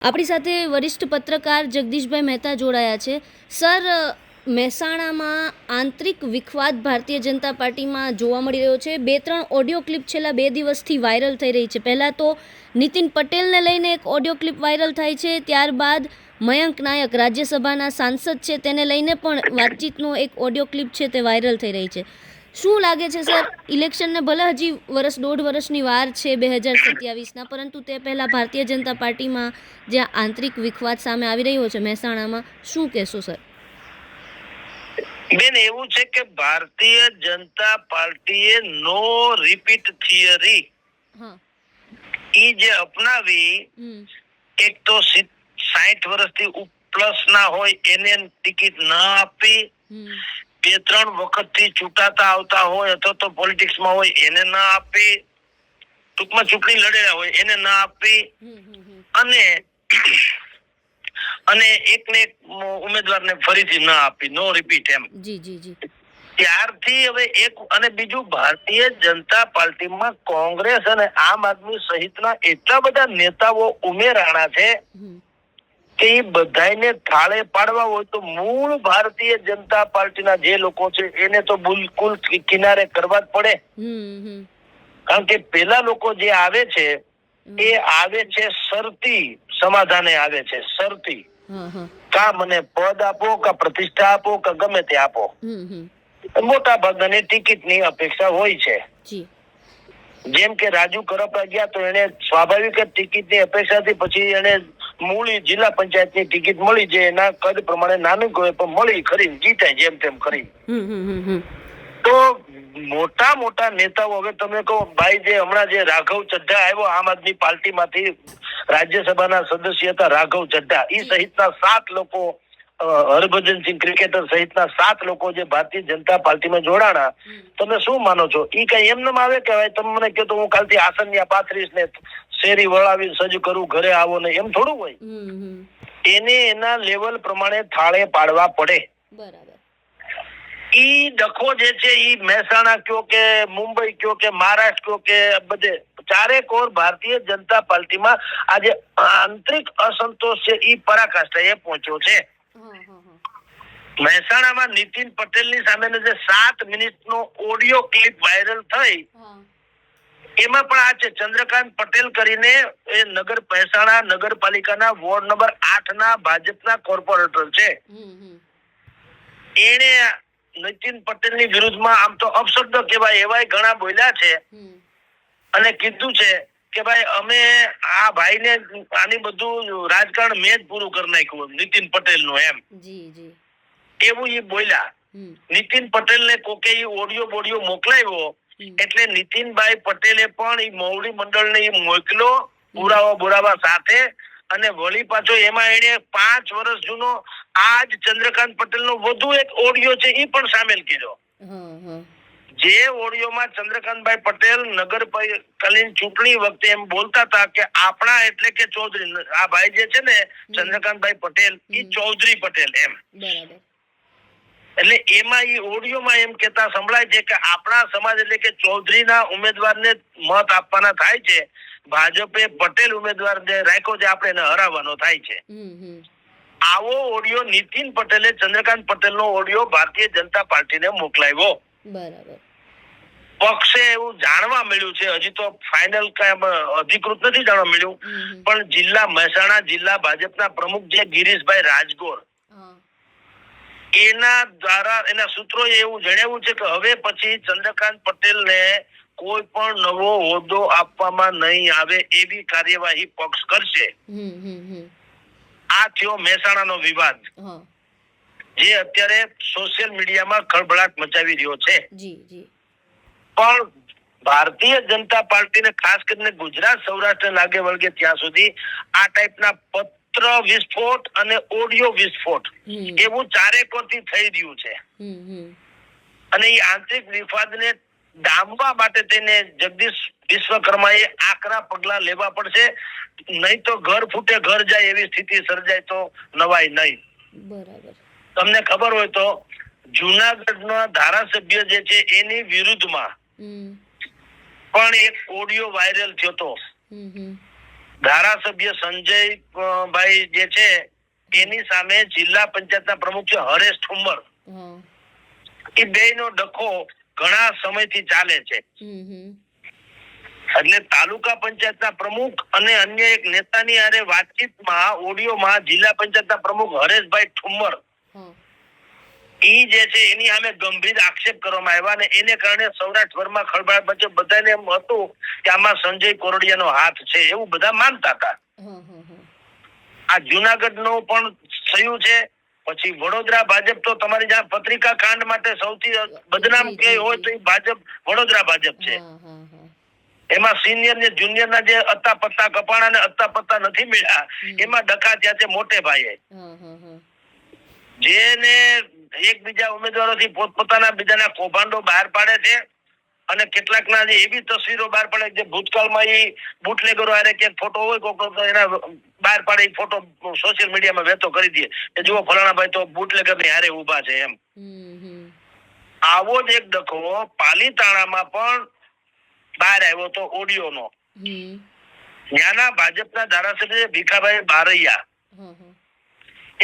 આપણી સાથે વરિષ્ઠ પત્રકાર જગદીશભાઈ મહેતા જોડાયા છે. સર, મહેસાણામાં આંતરિક વિખવાદ ભારતીય જનતા પાર્ટીમાં જોવા મળી રહ્યો છે. 2-3 ઓડિયો ક્લિપ છેલ્લા 2 દિવસથી વાયરલ થઈ રહી છે. પહેલાં તો નીતિન પટેલને લઈને એક ઓડિયો ક્લિપ વાયરલ થાય છે, ત્યારબાદ મયંક નાયક રાજ્યસભાના સાંસદ છે તેને લઈને પણ વાતચીતનો એક ઓડિયો ક્લિપ છે તે વાયરલ થઈ રહી છે. શું લાગે છે સર, ઇલેક્શનને ભલે હજી 1.5 વર્ષની વાર છે 2027ના, પરંતુ તે પહેલાં ભારતીય જનતા પાર્ટીમાં જે આંતરિક વિખવાદ સામે આવી રહ્યો છે મહેસાણામાં, શું કહેશો સર? બેન, એવું છે કે ભારતીય જનતા પાર્ટીએ નો રિપીટ થિયરી ઈ જે અપનાવી, એક તો 60 વર્ષથી પ્લસ ના હોય એને ટિકિટ ન આપી, 2-3 વખતથી ચૂંટાતા આવતા હોય અથવા તો પોલિટિક્સમાં હોય એને ના આપી, ટૂંકમાં ચૂંટણી લડેલા હોય એને ના આપી, અને એકને એક ઉમેદવારને ફરીથી ના આપી, નો રિપીટ એમ. ત્યારથી હવે એક અને બીજું, ભારતીય જનતા પાર્ટીમાં કોંગ્રેસ અને આમ આદમી સહિતના એટલા બધા નેતાઓ ઉમેરાણા છે કે એ બધાને થાળે પાડવા હોય તો મૂળ ભારતીય જનતા પાર્ટીના જે લોકો છે એને તો બિલકુલ કિનારે કરવા જ પડે. કારણ કે પેલા લોકો જે આવે છે એ આવે છે શરતી સમાધાને આવે છે, શરતી. કા મને પદ આપો, કા પ્રતિષ્ઠા આપો, કા ગમે તે આપો. મોટા ભાગની ટિકિટની અપેક્ષા હોય છે. જેમ કે રાજુ કરપડા ગયા તો એને સ્વાભાવિક ટિકિટની અપેક્ષાથી પછી એને મૂળી જિલ્લા પંચાયતની ટિકિટ મળી, જે એના કદ પ્રમાણે નાનું કહેવાય પણ મળી ખરી, જીતાય જેમ તેમ ખરી. તો મોટા મોટા નેતાઓ, હવે તમે કહો ભાઈ, જે હમણાં જે રાઘવ ચઢ્ઢા આવ્યો આમ આદમી પાર્ટીમાંથી, રાજ્યસભાના સદસ્ય હતા રાઘવ ચઢ્ઢા, એ સહિતના 7 લોકો, હરભજનસિંહ ક્રિકેટર સહિતના 7 લોકો જે ભારતીય જનતા પાર્ટીમાં જોડાણા, તમે શું માનો છો? ઈ કઈ એમને આવે કે તમે મને કહો તો હું કાલથી આસન યા પાથરીશ ને શેરી વળાવી સજ્જ કરું, ઘરે આવો ને, એમ થોડું હોય. એને એના લેવલ પ્રમાણે થાળે પાડવા પડે. ઈ ડખો જે છે ઈ મહેસાણા કયો કે મુંબઈ કયો કે મહારાષ્ટ્ર કયો કે બધે ચારેક ઓર ભારતીય જનતા પાર્ટીમાં આજે આંતરિક અસંતોષ છે ઈ પરાકાષ્ઠાએ પહોંચ્યો છે. મહેસાણામાં નીતિન પટેલની સામેનો જે 7 મિનિટનો ઓડિયો ક્લિપ વાયરલ થઈ, એમાં પણ આ છે ચંદ્રકાંત પટેલ કરીને એ મહેસાણા નગરપાલિકાના વોર્ડ નંબર 8ના ભાજપના કોર્પોરેટર છે. એને નીતિન પટેલની વિરુદ્ધમાં આમ તો અપશબ્દ કહેવાય એવાય ઘણા બોલ્યા છે અને કીધું છે કે ભાઈ અમે આ ભાઈને આની બધું રાજકારણ મેં જ પૂરું કરી નાખ્યું નીતિન પટેલનું, એમ એવું એ બોલ્યા. નીતિન પટેલને કોકે એ ઓડિયો મોકલાવ્યો એટલે નીતિનભાઈ પટેલે પણ એ મોવડી મંડળને એ મોકલ્યો પુરાવા સાથે, અને વળી પાછો એમાં એને 5 વર્ષ જૂનો આજ ચંદ્રકાંત પટેલનો વધુ એક ઓડિયો છે એ પણ સામેલ કર્યો. જે ઓડિયોમાં ચંદ્રકાંતભાઈ પટેલ નગરપાલિકાની ચૂંટણી વખતે એમ બોલતા હતા કે આપણા એટલે કે ચૌધરી, આ ભાઈ જે છે ને ચંદ્રકાંતભાઈ પટેલ, એ ચૌધરી પટેલ એમ. એટલે એમાં એ ઓડિયોમાં એમ કહેતા સંભળાય છે કે આપણા સમાજ એટલે કે ચૌધરીના ઉમેદવારને મત આપવાના થાય છે, ભાજપે પટેલ ઉમેદવાર જે રાખ્યો છે આપણે એને હરાવવાનો થાય છે. આવો ઓડિયો નીતિન પટેલે ચંદ્રકાંત પટેલનો ઓડિયો ભારતીય જનતા પાર્ટીને મોકલાવ્યો. પક્ષે એવું જાણવા મળ્યું છે, હજી તો ફાઇનલ કઈ અધિકૃત નથી જાણવા મળ્યું, પણ મહેસાણા જિલ્લા ભાજપના પ્રમુખ જે ગિરીશભાઈ રાજગોર, એના દ્વારા એના સૂત્રોએ એવું જણાવ્યું છે કે હવે પછી ચંદ્રકાંત પટેલને કોઈ પણ નવો હોદ્દો આપવામાં નહીં આવે એવી કાર્યવાહી પક્ષ કરશે. આ થયો મહેસાણાનો વિવાદ, જે અત્યારે સોશિયલ મીડિયામાં ખળભળાટ મચાવી રહ્યો છે. પણ ભારતીય જનતા પાર્ટીને ખાસ કરીને ગુજરાત સૌરાષ્ટ્ર લાગે વળગે ત્યાં સુધી આ ટાઈપના પત્ર વિસ્ફોટ અને ઓડિયો વિસ્ફોટ એવું ચારેકોરથી થઈ રહ્યું છે. અને એ આંતરિક વિવાદને ડામવા માટે તેને જગદીશ વિશ્વકર્માએ આકરા પગલા લેવા પડશે, નહીં તો ઘર ફૂટે ઘર જાય એવી સ્થિતિ સર્જાય તો નવાય નહીં. તમને ખબર હોય તો જુનાગઢના ધારાસભ્ય જે છે એની વિરુદ્ધમાં પણ એક ઓડિયો વાયરલ થયો હતો ધારાસભ્ય સંજય ભાઈ જે છે એની સામે જિલ્લા પંચાયતના પ્રમુખ છે હરેશ ઠુમ્મર. એ બેયનો ડખો ઘણા સમયથી ચાલે છે. એટલે તાલુકા પંચાયતના પ્રમુખ અને અન્ય એક નેતાની હારે વાતચીતમાં ઓડિયોમાં જિલ્લા પંચાયતના પ્રમુખ હરેશભાઈ ઠુમ્મર ઈ જે છે એની સામે ગંભીર આક્ષેપ કરવામાં આવ્યા અને એને કારણે સૌરાષ્ટ્રભરમાં ખળભળાટ મચ્યો. બધાને એમ હતું કે આમાં સંજય કોરડિયાનો હાથ છે એવું બધા માનતા હતા. આ જુનાગઢનો પણ થયું છે. પછી વડોદરા ભાજપ તો તમારી જ્યાં પત્રિકા કાંડ માટે સૌથી બદનામ કે હોય તો એ ભાજપ વડોદરા ભાજપ છે. એમાં સિનિયર ને જુનિયર ના જે અત્તા પત્તા કપાણા ને અત્તા પત્તા નથી મળ્યા એમાં ડખા થયા છે મોટે ભાઈએ. જેને એકબીજા ઉમેદવારોથી પોતપોતાના બીજાના કૌભાંડો બહાર પાડે છે અને કેટલાક ના એવી તસવીરો બહાર પાડે જે ભૂતકાળમાં એ બુટલેગરો હારે ક્યાંક ફોટો હોય કોક એના બહાર પાડે એ ફોટો સોશિયલ મીડિયામાં વહેતો કરી દે કે જુઓ ફલાણા ભાઈ તો બુટલેગર ની હારે ઉભા છે એમ. આવો જ એક ડખો પાલીતાણામાં પણ બહાર આવ્યો તો ઓડિયોનો. ત્યાંના ભાજપના ધારાસભ્ય ભીખાભાઈ બારૈયા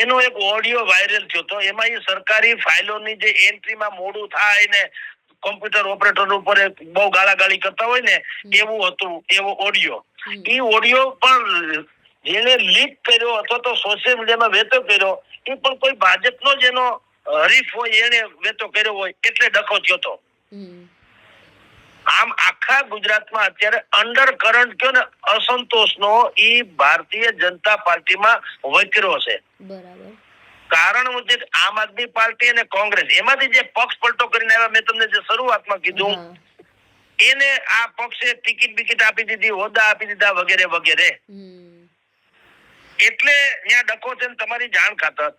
એનો એક ઓડિયો વાયરલ થયો તો એમાં એ સરકારી ફાઇલોની જે એન્ટ્રીમાં મોડું થાય ને કોમ્પ્યુટર ઓપરેટર ઉપર બહુ ગાળાગાળી કરતા હોય ને એવું હતું એવો ઓડિયો. એ ઓડિયો પણ જેને લીક કર્યો અથવા તો સોશિયલ મીડિયામાં વહેતો કર્યો એ પણ કોઈ ભાજપનો જ એનો હરીફ હોય એને વહેતો કર્યો હોય એટલે ડખો થયો તો. આમ આખા ગુજરાતમાં અત્યારે અંડર કરંટ કયો ને અસંતોષનો ઈ ભારતીય જનતા પાર્ટીમાં વકરો છે. બરાબર. કારણ મુજબ આમ આદમી પાર્ટી અને કોંગ્રેસ એમાંથી જે પક્ષ પલટો કરીને આવ્યા મેં તમને જે શરૂઆતમાં કીધું એને આ પક્ષે ટિકિટ આપી દીધી, હોદ્દા આપી દીધા વગેરે વગેરે. એટલે ત્યાં ડખો છે તમારી જાણ ખાતર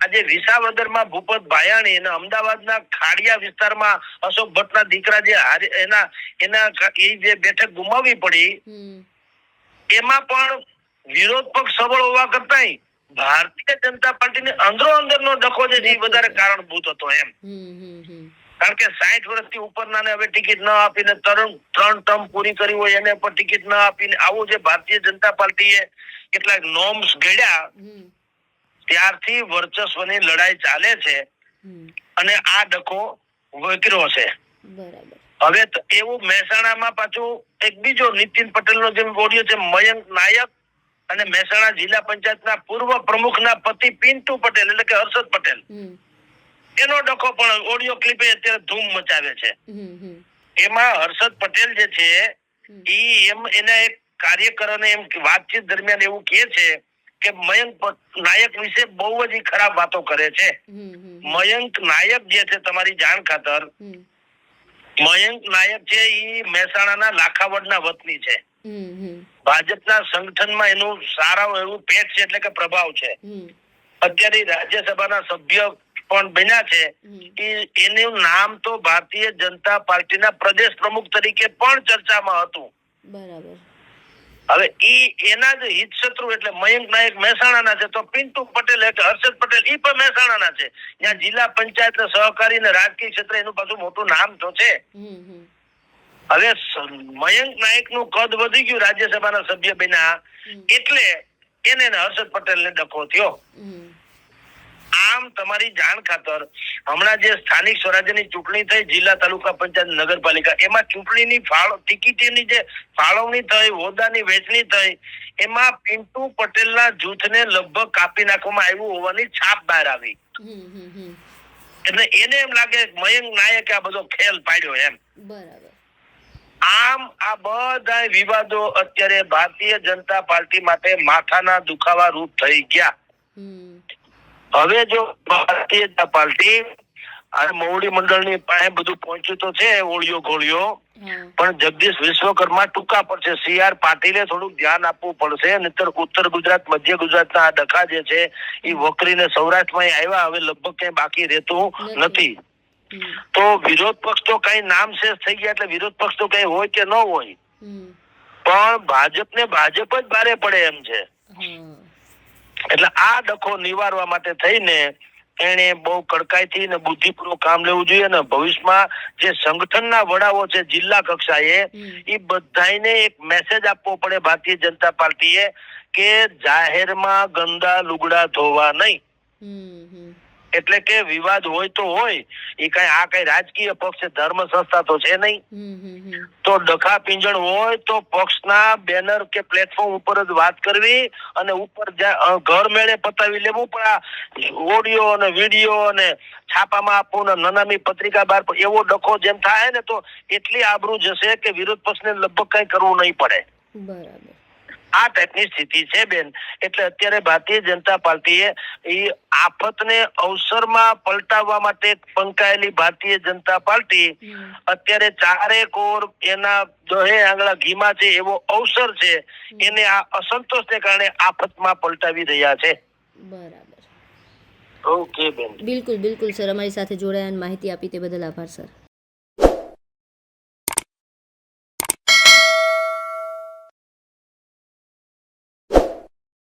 આજે વિસાવદરમાં ભૂપત ભાયાણી અને અમદાવાદના ખાડિયા વિસ્તારમાં અશોક ભટ્ટના દીકરા જે એના એ જે બેઠક ગુમાવવી પડી એમાં પણ વિરોધ પક્ષ સબળ હોવા કરતા ભારતીય જનતા પાર્ટીની અંદરો અંદરનો ડખો જે વધારે કારણભૂત હતો એમ. કારણ કે 60 વર્ષથી ઉપરના ને હવે ટિકિટ ન આપીને 3 ટર્મ પૂરી કરી હોય એને પણ ટિકિટ ન આપીને આવું જે ભારતીય જનતા પાર્ટીએ કેટલાક નોર્મ્સ ઘડ્યા ત્યારથી વર્ચસ્વની લડાઈ ચાલે છે અને આ ડખો વકરો છે. હવે એવું મહેસાણામાં પાછું એક બીજો નીતિન પટેલનો જે ઓડિયો છે મયંક નાયક અને મહેસાણા જિલ્લા પંચાયતના પૂર્વ પ્રમુખના પતિ પિન્ટુ પટેલ એટલે કે હર્ષદ પટેલ એનો ડખો પણ ઓડિયો ક્લિપે અત્યારે ધૂમ મચાવે છે. એમાં હર્ષદ પટેલ જે છે એના એક કાર્યકરોને એમ વાતચીત દરમિયાન એવું કહે છે કે મયંક નાયક વિશે બહુ જ ખરાબ વાતો કરે છે. મયંક નાયક જે છે તમારી જાણ ખાતર મયંક નાયક છે એ મહેસાણાના લાખાવડના વતની છે. ભાજપના સંગઠનમાં એનું સારા એવું પેટ છે એટલે કે પ્રભાવ છે. અત્યારે રાજ્યસભાના સભ્ય પણ બન્યા છે. એનું નામ તો ભારતીય જનતા પાર્ટીના પ્રદેશ પ્રમુખ તરીકે પણ ચર્ચામાં હતું. બરાબર. હવે એના જ હિત શત્રુ એટલે મયંક નાયક મહેસાણાના છે તો પિન્ટુ પટેલ એટલે હર્ષદ પટેલ ઈ પણ મહેસાણાના છે. ત્યાં જિલ્લા પંચાયત સહકારી અને રાજકીય ક્ષેત્રે એનું પાછું મોટું નામ તો છે. હવે મયંક નાયક નું કદ વધી ગયું રાજ્યસભાના સભ્ય બન્યા એટલે એને હર્ષદ પટેલ ને ડખો થયો. આમ તમારી જાણ ખાતર હમણાં જે સ્થાનિક સ્વરાજ્યની ચૂંટણી થઈ જિલ્લા તાલુકા પંચાયત નગરપાલિકા એમાં ચૂંટણીની ટિકિટની જે ફાળવણી થઈ હોદ્દાની વહેંચણી થઈ એમાં પિન્ટુ પટેલના જૂથને લગભગ કાપી નાખવામાં આવ્યું હોવાની છાપ બહાર આવી. એટલે એને એમ લાગે મયંક નાયકે આ બધો ખેલ પાડ્યો એમ. બરાબર. આમ આ બધા વિવાદો અત્યારે ભારતીય જનતા પાર્ટી માટે માથાના દુખાવા રૂપ થઈ ગયા. હવે જો ભારતીય જનતા પાર્ટી આ મોવડી મંડળની પાસે બધું પહોંચ્યું તો છે ઓળિયો ઘોળિયો પણ જગદીશ વિશ્વકર્મા ટૂંકા પડશે. CR પાટીલે થોડુંક ધ્યાન આપવું પડશે નહીતર ઉત્તર ગુજરાત મધ્ય ગુજરાતના આ ડખા જે છે એ વકરીને સૌરાષ્ટ્રમાં આવ્યા હવે લગભગ કઈ બાકી રહેતું નથી. તો વિરોધ પક્ષ તો કઈ નામ શેષ થઈ ગયા એટલે વિરોધ પક્ષ તો કઈ હોય કે ન હોય પણ ભાજપને ભાજપ જ ભારે પડે એમ છે. એટલે આ ડખો નિવારવા માટે થઈને એને બહુ કડકાઈથી અને બુદ્ધિપૂર્વક કામ લેવું જોઈએ અને ભવિષ્યમાં જે સંગઠનના વડાઓ છે જિલ્લા કક્ષાએ એ બધાને એક મેસેજ આપવો પડે ભારતીય જનતા પાર્ટીએ કે જાહેરમાં ગંદા લુગડા ધોવા નહીં. એટલે કે વિવાદ હોય તો હોય, એ કઈ રાજકીય પક્ષ ધર્મ સંસ્થા તો છે નહીં. તો ડખા પીંજણ હોય તો પક્ષના બેનર કે પ્લેટફોર્મ ઉપર જ વાત કરવી અને ઉપર ઘર મેળે પતાવી લેવું. પણ આ ઓડિયો અને વિડીયો અને છાપામાં આપવું ને નનામી પત્રિકા બહાર એવો ડખો જેમ થાય ને તો એટલી આબરૂ જશે કે વિરોધ પક્ષને લગભગ કઈ કરવું નહીં પડે. બરાબર. આ ટાઈપની સ્થિતિ છે બેન. એટલે અત્યારે ભારતીય જનતા પાર્ટીએ એ આફતને અવસરમાં પલટાવવા માટે પંકાયેલી ભારતીય જનતા પાર્ટી અત્યારે ચારેક ઓર એના દહે આંગળા ઘીમાં છે એવો અવસર છે, એને આ અસંતોષને કારણે આફતમાં પલટાવી રહ્યા છે. બરાબર. ઓકે બેન. બિલકુલ બિલકુલ સર, અમારી સાથે જોડાયા અને માહિતી આપી તે બદલ આભાર સર.